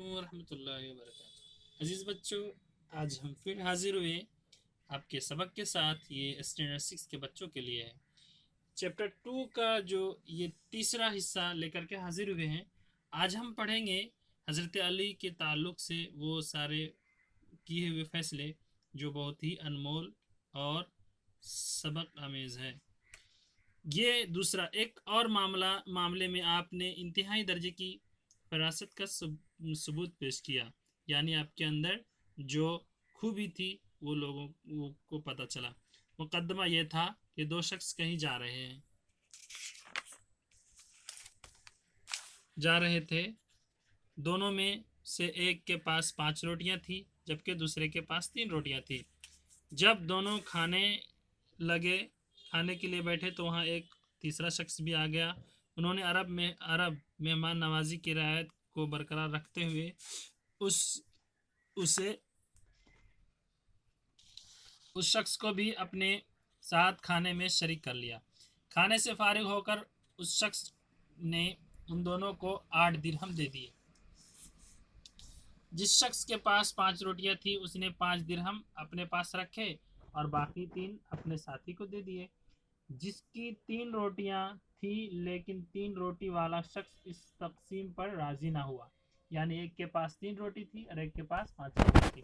علیکم ورحمۃ اللہ وبرکاتہ۔ عزیز بچوں، آج ہم پھر حاضر ہوئے آپ کے سبق کے ساتھ۔ یہ اسٹینڈرڈ 6 کے بچوں کے لیے ہے۔ چیپٹر 2 کا جو یہ تیسرا حصہ لے کر کے حاضر ہوئے ہیں۔ آج ہم پڑھیں گے حضرت علی کے تعلق سے وہ سارے کیے ہوئے فیصلے جو بہت ہی انمول اور سبق آمیز ہے۔ یہ دوسرا ایک اور معاملے میں آپ نے انتہائی درجے کی فراست کا ثبوت پیش کیا، یعنی آپ کے اندر جو خوبی تھی وہ لوگوں کو پتہ چلا۔ مقدمہ یہ تھا کہ دو شخص کہیں جا رہے تھے، دونوں میں سے ایک کے پاس 5 روٹیاں تھیں جبکہ دوسرے کے پاس 3 روٹیاں تھیں۔ جب دونوں کھانے کے لیے بیٹھے تو وہاں ایک تیسرا شخص بھی آ گیا۔ انہوں نے عرب مہمان نوازی کی رعایت کو برقرار رکھتے ہوئے اس شخص کو بھی اپنے ساتھ کھانے میں شریک کر لیا۔ کھانے سے فارغ ہو کر اس شخص نے ان دونوں کو 8 درہم دے دیے۔ جس شخص کے پاس 5 روٹیاں تھیں اس نے 5 درہم اپنے پاس رکھے اور باقی 3 اپنے ساتھی کو دے دیے۔ جس کی 3 روٹیاں تھی لیکن 3 روٹی والا شخص اس تقسیم پر راضی نہ ہوا، یعنی ایک کے پاس 3 روٹی تھی اور ایک کے پاس 5 روٹی تھی،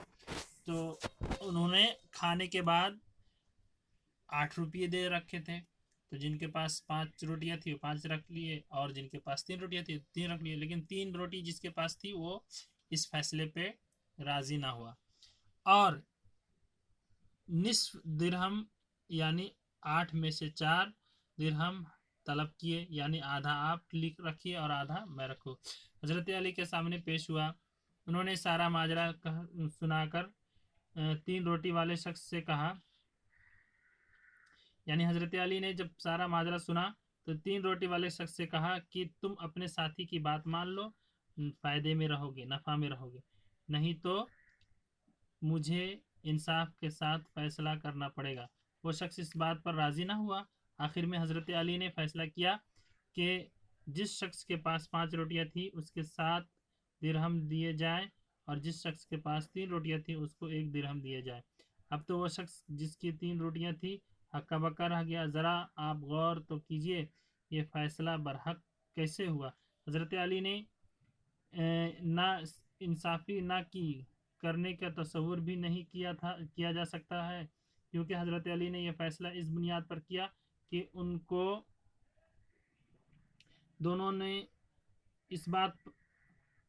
تو انہوں نے کھانے کے بعد 8 روپیے دے رکھے تھے، تو جن کے پاس 5 روٹیاں تھی وہ 5 رکھ لیے اور جن کے پاس 3 روٹیاں تھی 3 رکھ لیے، لیکن 3 روٹی جس کے پاس تھی وہ اس فیصلے پہ راضی نہ ہوا اور نصف درہم یعنی 8 میں سے 4 درہم طلب کیے، یعنی آدھا آپ لکھ رکھیے اور آدھا میں رکھوں۔ حضرت علی کے سامنے پیش ہوا۔ انہوں نے سارا ماجرا سنا کر 3 روٹی والے شخص سے کہا، یعنی حضرت علی نے جب سارا ماجرا سنا تو 3 روٹی والے شخص سے کہا کہ تم اپنے ساتھی کی بات مان لو، فائدے میں رہو گے، نفع میں رہو گے، نہیں تو مجھے انصاف کے ساتھ فیصلہ کرنا پڑے گا۔ وہ شخص اس بات پر راضی نہ ہوا۔ آخر میں حضرت علی نے فیصلہ کیا کہ جس شخص کے پاس 5 روٹیاں تھیں اس کے 7 درہم دیے جائیں اور جس شخص کے پاس 3 روٹیاں تھیں اس کو 1 درہم دیے جائے۔ اب تو وہ شخص جس کی 3 روٹیاں تھیں ہکا بکا رہ گیا۔ ذرا آپ غور تو کیجئے، یہ فیصلہ برحق کیسے ہوا؟ حضرت علی نے نا انصافی نہ کی کرنے کا تصور بھی نہیں کیا جا سکتا ہے، کیونکہ حضرت علی نے یہ فیصلہ اس بنیاد پر کیا کہ ان کو دونوں نے اس بات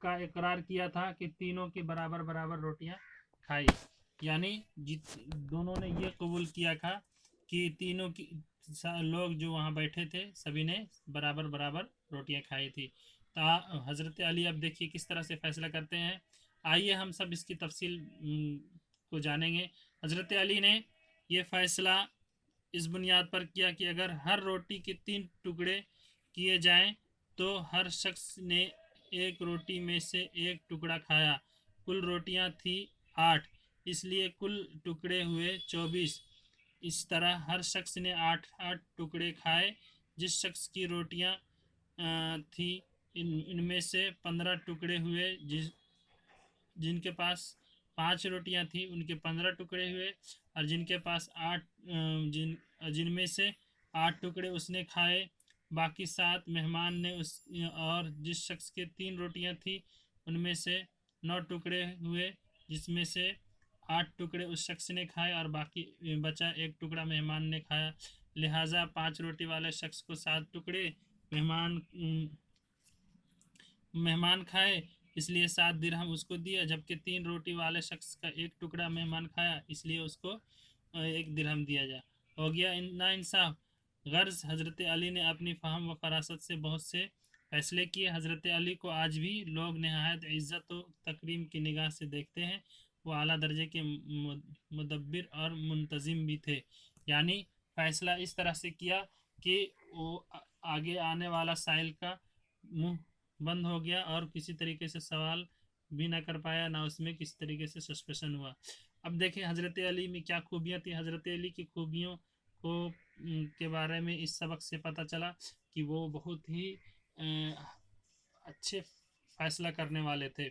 کا اقرار کیا تھا کہ تینوں کی برابر برابر روٹیاں کھائی، یعنی دونوں نے یہ قبول کیا تھا کہ تینوں کی لوگ جو وہاں بیٹھے تھے سبھی نے برابر برابر روٹیاں کھائی تھی۔ حضرت علی اب دیکھیے کس طرح سے فیصلہ کرتے ہیں۔ آئیے ہم سب اس کی تفصیل کو جانیں گے۔ حضرت علی نے یہ فیصلہ اس بنیاد پر کیا کہ اگر ہر روٹی کے 3 ٹکڑے کیے جائیں تو ہر شخص نے ایک روٹی میں سے 1 ٹکڑا کھایا۔ کل روٹیاں تھیں 8، اس لیے کل ٹکڑے ہوئے 24۔ اس طرح ہر شخص نے 8 ٹکڑے کھائے۔ جس شخص کی روٹیاں تھیں ان میں سے 15 ٹکڑے ہوئے، جن کے پاس 5 روٹیاں تھیں ان کے 15 ٹکڑے ہوئے، اور جن کے پاس 8 جن میں سے 8 ٹکڑے اس نے کھائے، باقی 7 مہمان نے اور جس شخص کے 3 روٹیاں تھیں ان میں سے 9 ٹکڑے ہوئے، جس میں سے 8 ٹکڑے اس شخص نے کھائے اور باقی بچا 1 ٹکڑا مہمان نے کھایا۔ لہٰذا 5 روٹی والے شخص کو 7 ٹکڑے مہمان کھائے، اس لیے 7 درہم اس کو دیا، جبکہ 3 روٹی والے شخص کا 1 ٹکڑا مہمان کھایا، اس لیے اس کو 1 درہم دیا ہو گیا نا انصاف۔ غرض حضرت علی نے اپنی فہم و فراست سے بہت سے فیصلے کیے۔ حضرت علی کو آج بھی لوگ نہایت عزت و تکریم کی نگاہ سے دیکھتے ہیں۔ وہ اعلیٰ درجے کے مدبر اور منتظم بھی تھے، یعنی فیصلہ اس طرح سے کیا کہ وہ آگے آنے والا سائل کا منہ بند ہو گیا اور کسی طریقے سے سوال بھی نہ کر پایا، نہ اس میں کسی طریقے سے سسپیشن ہوا۔ اب دیکھیں حضرت علی میں کیا خوبیاں تھیں۔ حضرت علی کی خوبیوں کے بارے میں اس سبق سے پتہ چلا کہ وہ بہت ہی اچھے فیصلہ کرنے والے تھے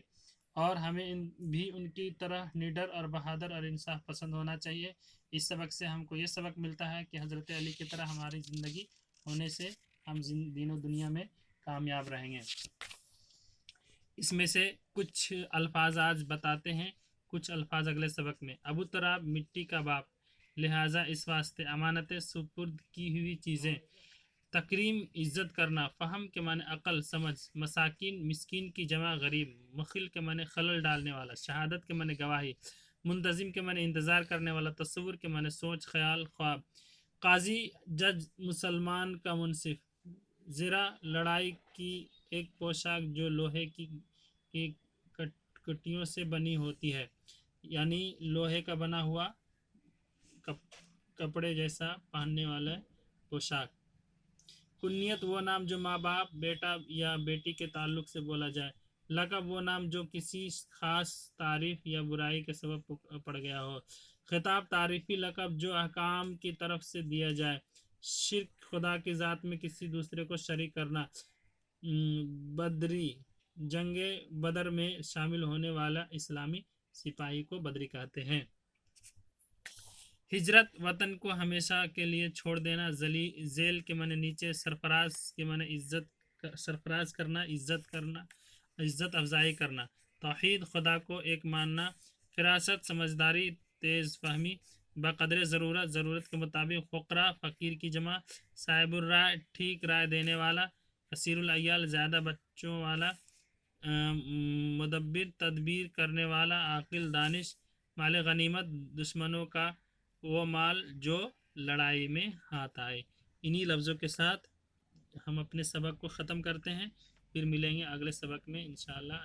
اور ہمیں بھی ان کی طرح نڈر اور بہادر اور انصاف پسند ہونا چاہیے۔ اس سبق سے ہم کو یہ سبق ملتا ہے کہ حضرت علی کی طرح ہماری زندگی ہونے سے ہم دین و دنیا میں کامیاب رہیں گے۔ اس میں سے کچھ الفاظ آج بتاتے ہیں، کچھ الفاظ اگلے سبق میں۔ ابو تراب مٹی کا باپ، لہٰذا اس واسطے امانت سپرد کی ہوئی چیزیں۔ تکریم عزت کرنا، فہم کے معنی عقل سمجھ، مساکین مسکین کی جمع غریب، مخل کے معنی خلل ڈالنے والا، شہادت کے معنی گواہی، منتظم کے معنی انتظار کرنے والا، تصور کے معنی سوچ خیال خواب، قاضی جج مسلمان کا منصف، زرہ لڑائی کی ایک پوشاک جو لوہے کی کٹیوں سے بنی ہوتی ہے، یعنی لوہے کا بنا ہوا کپڑے جیسا پہننے والا پوشاک۔ کنیت وہ نام جو ماں باپ بیٹا یا بیٹی کے تعلق سے بولا جائے۔ لقب وہ نام جو کسی خاص تعریف یا برائی کے سبب پڑ گیا ہو۔ خطاب تعریفی لقب جو احکام کی طرف سے دیا جائے۔ شرک خدا کی ذات میں کسی دوسرے کو شریک کرنا۔ بدری جنگ بدر میں شامل ہونے والا اسلامی سپاہی کو بدری کہتے ہیں۔ ہجرت وطن کو ہمیشہ کے لیے چھوڑ دینا۔ ذیل کے معنی نیچے، سرفراز کے معنی سرفراز کرنا، عزت افزائی کرنا۔ توحید خدا کو ایک ماننا۔ فراست سمجھداری تیز فہمی۔ بقدر ضرورت ضرورت کے مطابق۔ فقرا فقیر کی جمع۔ صاحب الرائے ٹھیک رائے دینے والا۔ کثیر العیال زیادہ بچوں والا۔ مدبر تدبیر کرنے والا۔ عاقل دانش۔ مال غنیمت دشمنوں کا وہ مال جو لڑائی میں ہاتھ آئے۔ انہی لفظوں کے ساتھ ہم اپنے سبق کو ختم کرتے ہیں، پھر ملیں گے اگلے سبق میں انشاءاللہ۔